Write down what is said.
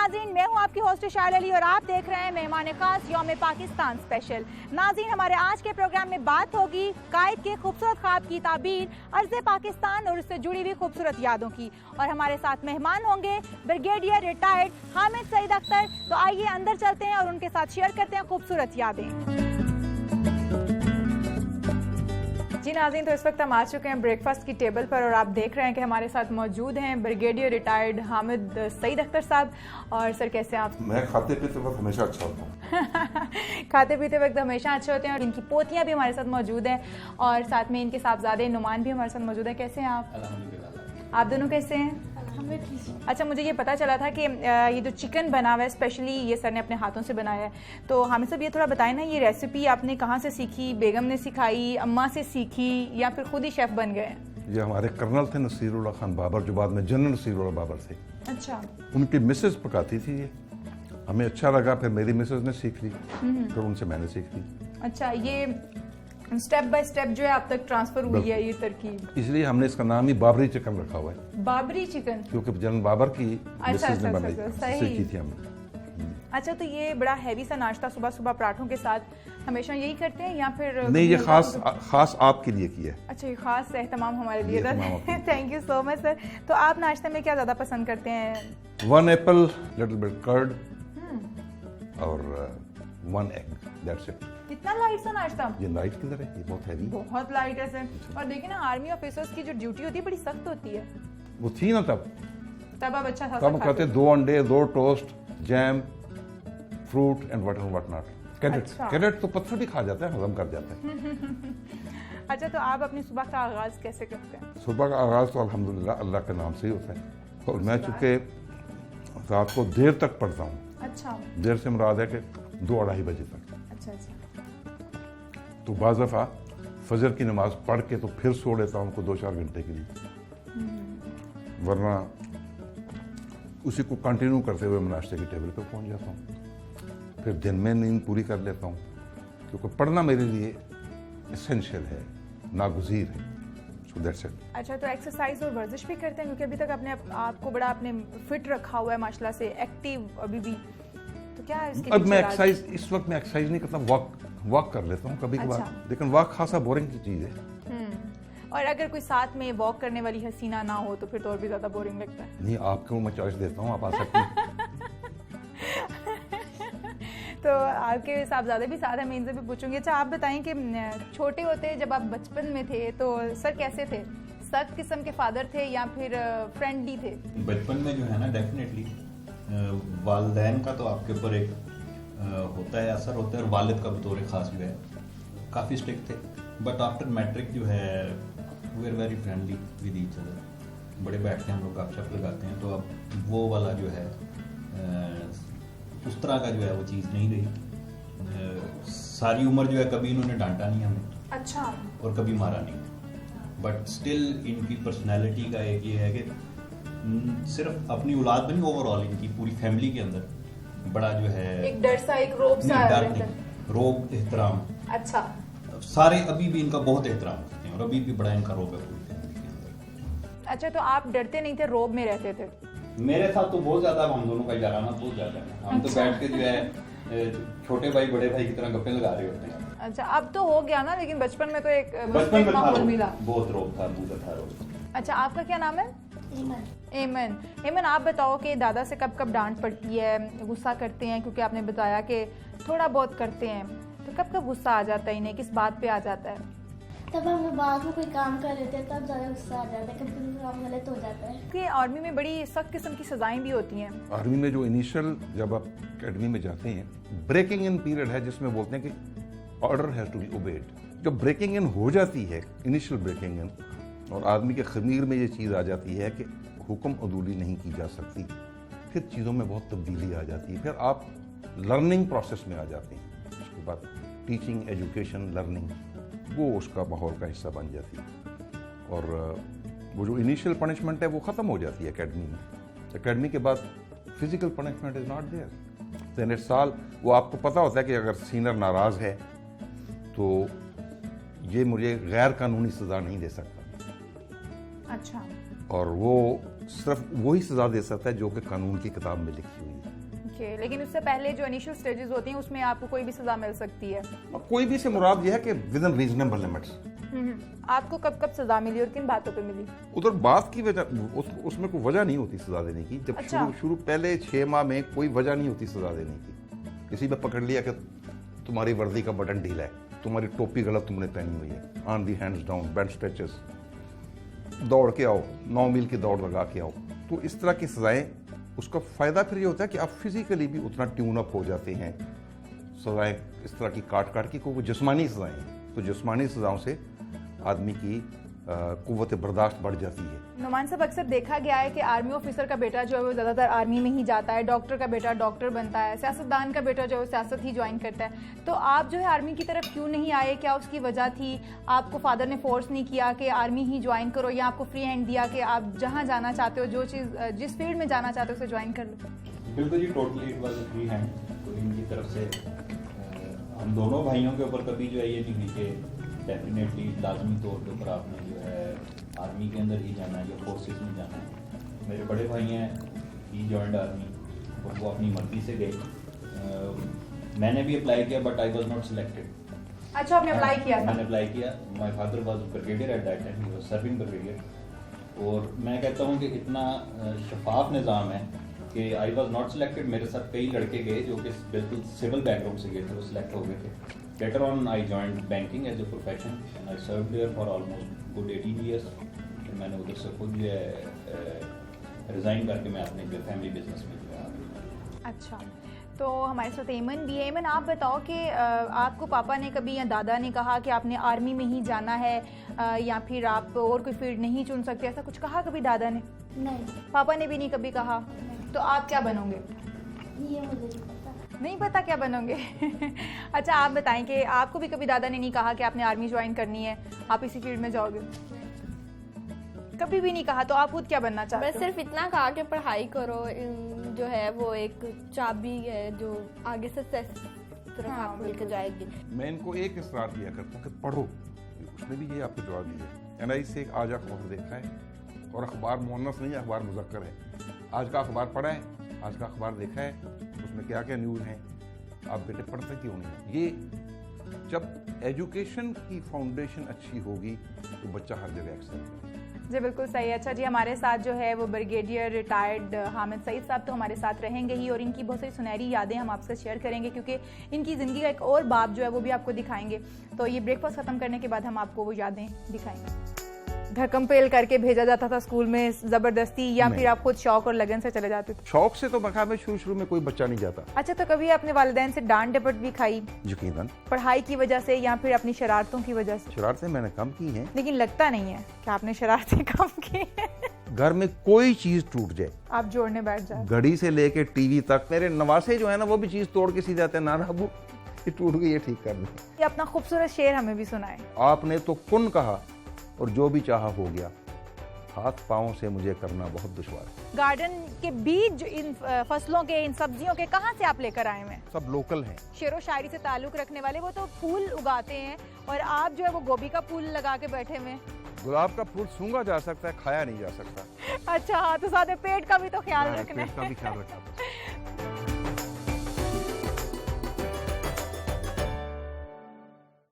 नाज़रीन, मैं हूं आपकी होस्ट शाइल अली और आप देख रहे हैं मेहमान खास यौम पाकिस्तान स्पेशल। नाज़रीन, हमारे आज के प्रोग्राम में बात होगी कायद के खूबसूरत ख्वाब की ताबीर, अर्ज़ पाकिस्तान और उससे जुड़ी हुई खूबसूरत यादों की। और हमारे साथ मेहमान होंगे ब्रिगेडियर रिटायर्ड हामिद सईद अख्तर। तो आइए अंदर चलते हैं और उनके साथ शेयर करते हैं खूबसूरत यादें। जी नाज़रीन, तो इस वक्त हम आ चुके हैं ब्रेकफास्ट की टेबल पर और आप देख रहे हैं कि हमारे साथ मौजूद हैं ब्रिगेडियर रिटायर्ड हामिद सईद अख्तर साहब। और सर, कैसे हैं आप? मैं खाते पीते वक्त हमेशा अच्छा होता हूँ। खाते पीते वक्त हमेशा अच्छे होते हैं। और इनकी पोतियां भी हमारे साथ मौजूद हैं और साथ में इनके साहबजादे नुमान भी हमारे साथ मौजूद है। कैसे हैं आप? आप दोनों कैसे हैं? अच्छा, मुझे ये पता चला था कि ये जो चिकन बना हुआ है स्पेशली ये सर ने अपने हाथों से बनाया है। तो हामिद साहब, ये थोड़ा बताएं ना, ये रेसिपी आपने कहाँ से सीखी? बेगम ने सिखाई, अम्मा से सीखी, या फिर खुद ही शेफ बन गए? ये हमारे कर्नल थे नसीरुल्लाह खान बाबर, जो बाद में जनरल नसीरुल्लाह बाबर थे। अच्छा। उनकी मिसेज पकाती थी ये, हमें अच्छा लगा, फिर मेरी मिसेज ने सीख ली, फिर उनसे मैंने सीख ली। अच्छा, ये स्टेप बाय स्टेप जो है आप तक ट्रांसफर हुई है ये तरकीब, इसलिए हमने इसका नाम ही बाबरी चिकन रखा हुआ है। बाबरी चिकन? क्योंकि जनरल बाबर की मिसेज ने बनाई, सीखी थी हमने। अच्छा, तो ये बड़ा हैवी सा नाश्ता सुबह सुबह पराठों के साथ हमेशा यही करते हैं या फिर? नहीं, ये खास आपके लिए किया है। अच्छा, ये खास एहतमाम हमारे लिए था। Thank you so much sir. तो आप नाश्ते में क्या ज्यादा पसंद करते हैं? 1 एप्पल, लिटिल बिट कर्ड और 1 एग, दैट्स इट। कितना लाइट सा नाश्ता? ये लाइट किधर है? ये बहुत हैवी, बहुत लाइट है सर। और देखिए ना, आर्मी ऑफिसर्स की जो ड्यूटी होती है बड़ी सख्त होती है। वो थी ना तब आप अच्छा था? तब कहते 2 अंडे, 2 toast, jam, fruit and what not. Cadet तो पत्थर भी खा जाता है, हजम कर जाता है। अच्छा, तो आप अपनी सुबह का आगाज कैसे करते हैं? सुबह का आगाज तो अल्हम्दुलिल्लाह अल्लाह के नाम से ही होता है। और मैं चूंकि रात को देर तक पढ़ता हूँ। अच्छा। देर से मुराद है कि 2-2:30 बजे तक। अच्छा अच्छा। तो बाज़ दफ़ा फजर की नमाज पढ़ के तो फिर सो लेता हूँ 2-4 घंटे के लिए, वरना उसी को कंटिन्यू करते हुए मैं नाश्ते की टेबल पर पहुँच जाता हूँ। फिर दिन में नींद पूरी कर लेता हूँ, क्योंकि पढ़ना मेरे लिए एसेंशियल है, नागुज़ीर है। So that's it. अच्छा, तो एक्सरसाइज और वर्जिश भी करते हैं? क्योंकि अभी तक अपने आपको बड़ा आपने फिट रखा हुआ है माशाल्लाह से, एक्टिव अभी भी। तो क्या है इसके? अब मैं एक्सरसाइज इस वक्त मैं एक्सरसाइज नहीं करता, वॉक कर लेता हूँ कभी कभार। अच्छा। लेकिन वॉक खासा बोरिंग की चीज़ है। और अगर कोई साथ में वॉक करने वाली हसीना ना हो तो फिर तो और भी ज्यादा बोरिंग लगता है। नहीं, आपको मैं चॉइस देता हूँ, आप आ सकते हैं। तो आपके साहबजादे भी साथ हैं, मैं इनसे भी पूछूंगी। अच्छा, आप बताएं कि छोटे होते जब आप बचपन में थे तो सर कैसे थे? सख्त किस्म के फादर थे या फिर फ्रेंडली थे? बचपन में जो है ना, डेफिनेटली वालिदैन का तो आपके ऊपर एक होता है, असर होता है, और वालिद का बतौर खास जो है काफ़ी स्ट्रिक्ट थे। बट आफ्टर मैट्रिक जो है we are very friendly with each other. बड़े बैठते हैं हम लोग, गपशप लगाते हैं। तो अब वो वाला जो है उस तरह का जो है वो चीज़ नहीं रही। सारी उम्र जो है कभी इन्होंने डांटा नहीं हमें। अच्छा। और कभी मारा नहीं। बट स्टिल इनकी पर्सनैलिटी का एक ये है कि सिर्फ अपनी औलाद में नहीं, ओवरऑल इनकी पूरी फैमिली के अंदर बड़ा जो है एक डर सा, एक रोब सा रहता है। रोब, एहतराम। अच्छा। सारे अभी भी इनका बहुत एहतराम करते हैं और अभी भी बड़ा इनका रोब है पूरी फैमिली के अंदर। अच्छा, तो आप डरते नहीं थे, रोब में रहते थे? मेरे साथ तो बहुत ज्यादा, हम दोनों का याराना बहुत ज्यादा है। हम तो बैठ के जो है छोटे भाई बड़े भाई की तरह गप्पे लगा रहे होते हैं। अच्छा, अब तो हो गया ना, लेकिन बचपन में तो एक बचपन में माहौल मिला। बहुत रोब था, बहुत था रोब। अच्छा, आपका क्या नाम है? एमन, आप बताओ कि दादा से कब कब डांट पड़ती है, गुस्सा करते हैं? क्योंकि आपने बताया कि थोड़ा बहुत करते हैं, तो कब कब गुस्सा आ जाता है इन्हें, किस बात पे आ जाता है? तब हम बाद में कोई काम कर लेते हैं तब ज़्यादा गुस्सा आ जाता है, कभी काम गलत हो जाता है। कि आर्मी में बड़ी सख्त किस्म की सजाएं भी होती हैं। आर्मी में जो इनिशियल जब आप अकेडमी में जाते हैं, ब्रेकिंग इन पीरियड है जिसमें बोलते हैं कि order has to be obeyed. जब ब्रेकिंग इन हो जाती है, इनिशियल ब्रेकिंग इन, और आदमी के खमीर में ये चीज़ आ जाती है कि हुक्म अदूली नहीं की जा सकती, फिर चीज़ों में बहुत तब्दीली आ जाती है। फिर आप लर्निंग प्रोसेस में आ जाते हैं। उसके बाद टीचिंग, एजुकेशन, लर्निंग, वो उसका माहौल का हिस्सा बन जाती है। और वो जो इनिशियल पनिशमेंट है वो ख़त्म हो जाती है एकेडमी में। एकेडमी के बाद physical punishment is not there. Then it's all, वो आपको पता होता है कि अगर सीनियर नाराज़ है तो ये मुझे गैर कानूनी सज़ा नहीं दे सकता। अच्छा। और वो सिर्फ वही सज़ा दे सकता है जो कि कानून की किताब में लिखी हुई है। ओके, लेकिन उससे पहले जो इनिशियल स्टेजेस होती हैं उसमें आपको कोई भी सजा मिल सकती है। और कोई भी से मुराद यह है कि विद इन रीजनेबल लिमिट्स। आपको कब कब सजा मिली और किन बातों पे मिली? उधर बात की वजह उसमें कोई वजह नहीं होती सजा देने की। जब अच्छा। शुरू पहले 6 माह में कोई वजह नहीं होती सजा देने की। किसी पे पकड़ लिया कि तुम्हारी वर्दी का बटन ढीला है, तुम्हारी टोपी गलत तुमने पहनी हुई है, on the hands down, bench stretches, दौड़ के आओ, 9 मील की दौड़ लगा के आओ। तो इस तरह की सजाएं, उसका फायदा फिर ये होता है कि आप फिजिकली भी उतना ट्यून अप हो जाते हैं। सजाएं इस तरह की काट काट की, वो जिस्मानी सजाएं हैं, तो जिस्मानी सजाओं से आदमी की कुव्वत बर्दाश्त बढ़ जाती है। नुमान साहब, अक्सर देखा गया है कि आर्मी ऑफिसर का बेटा जो है वो ज़्यादातर आर्मी में ही जाता है, डॉक्टर का बेटा डॉक्टर बनता है, सियासतदान का बेटा जो है वो सियासत ही ज्वाइन करता है। तो आप जो है आर्मी की तरफ क्यों नहीं आए? क्या उसकी वजह थी? आपको फादर ने फोर्स नहीं किया कि आर्मी ही ज्वाइन करो, या आपको फ्री हैंड दिया कि आप जहाँ जाना चाहते हो, जो चीज़ जिस फील्ड में जाना चाहते हो उसे ज्वाइन कर लो? बिल्कुल जी, totally it was a free hand. तो इनकी तरफ से हम दोनों भाइयों के ऊपर कभी जो है ये नहीं हुई कि डेफिनेटली लाजमी तौर के ऊपर आपने जो है आर्मी के अंदर ही जाना है या फोर्सेस में जाना है। मेरे बड़े भाई हैं, ही जॉइंड आर्मी, और वो अपनी मर्जी से गए। मैंने भी अप्लाई किया but I was not selected. अच्छा, आपने अप्लाई किया था? मैंने अप्लाई किया। My father was brigadier at that time, he was serving brigadier. और मैं कहता हूँ कि इतना शफाफ निज़ाम है कि आई वाज नॉट सिलेक्टेड। मेरे साथ कई लड़के गए जो कि बिल्कुल सिविल बैकग्राउंड से गए थे, वो सिलेक्ट हो गए थे। Later on, I joined banking as a profession and I served there for almost good 18 years. फिर मैंने उधर से खुद जो है रिज़ाइन करके मैं अपने जो फैमिली बिजनेस में जो है आ गया। अच्छा, तो हमारे साथ एमन भी है। एमन, आप बताओ कि आपको पापा ने कभी या दादा ने कहा कि आपने आर्मी में ही जाना है, या फिर आप और कोई फील्ड नहीं चुन सकते, ऐसा कुछ कहा कभी दादा ने? नहीं, पापा ने भी नहीं कभी कहा? तो आप क्या बनोगे? ये मुझे नहीं पता। नहीं पता क्या बनोगे? अच्छा, आप बताएं कि आपको भी कभी दादा ने नहीं कहा कि आपने आर्मी ज्वाइन करनी है, आप इसी फील्ड में जाओगे? कभी भी नहीं कहा। तो आप खुद क्या बनना चाहते बस हो? सिर्फ इतना कहा कि पढ़ाई करो, जो है वो एक चाबी है जो आगे से तरफ हाँ, आपको लेकर जाएगी। मैं इनको एक इसरार दिया करता हूँ कि पढ़ो। उसने भी ये आपको जवाब दिया। एनआई से एक आज अखबार देखा है, और अखबार मुअन्नस नहीं है, अखबार मुज़क्कर है। आज का अखबार पढ़ा है, आज का अखबार देखा है, उसमें क्या क्या न्यूज़ हैं, आप बेटे पढ़ते क्यों नहीं? ये जब एजुकेशन की फाउंडेशन अच्छी होगी तो बच्चा हर जगह एक्सेल करेगा। जी बिल्कुल सही। अच्छा जी, हमारे साथ जो है वो ब्रिगेडियर रिटायर्ड हामिद सईद साहब तो हमारे साथ रहेंगे ही, और इनकी बहुत सारी सुनहरी यादें हम आपसे शेयर करेंगे, क्योंकि इनकी ज़िंदगी का एक और बाब जो है वो भी आपको दिखाएंगे। तो ये ब्रेकफास्ट ख़त्म करने के बाद हम आपको वो यादें दिखाएंगे। घर कंपेल करके भेजा जाता था स्कूल में ज़बरदस्ती, या फिर आप खुद शौक और लगन से चले जाते थे? शौक से तो मकाम में शुरू में कोई बच्चा नहीं जाता। अच्छा, तो कभी आपने वालिदैन से डांट डपट भी खाई? यकीनन। पढ़ाई की वजह से या फिर अपनी शरारतों की वजह से? शरारतें मैंने कम की हैं, लेकिन लगता नहीं है कि आपने शरारतें कम की हैं। घर में कोई चीज टूट जाए, आप जोड़ने बैठ जाए। घड़ी से लेके टीवी तक, मेरे नवासे जो है ना वो भी चीज तोड़ के सीधे आते हैं, नाना अबू ये टूट गई, ये ठीक कर दे। ये अपना खूबसूरत शेर हमें भी सुनाए। आपने तो कुन कहा और जो भी चाहा हो गया, हाथ पाँव से मुझे करना बहुत दुश्वार है। गार्डन के बीज, इन फसलों के, इन सब्जियों के कहाँ से आप लेकर आए हैं? सब लोकल हैं। शेरो शायरी से ताल्लुक रखने वाले वो तो फूल उगाते हैं, और आप जो है वो गोभी का फूल लगा के बैठे हुए हैं। गुलाब का फूल सूंघा जा सकता है, खाया नहीं जा सकता। अच्छा हाँ, तो साथ में पेट का भी तो ख्याल रखना पेट का भी ख्याल रखना।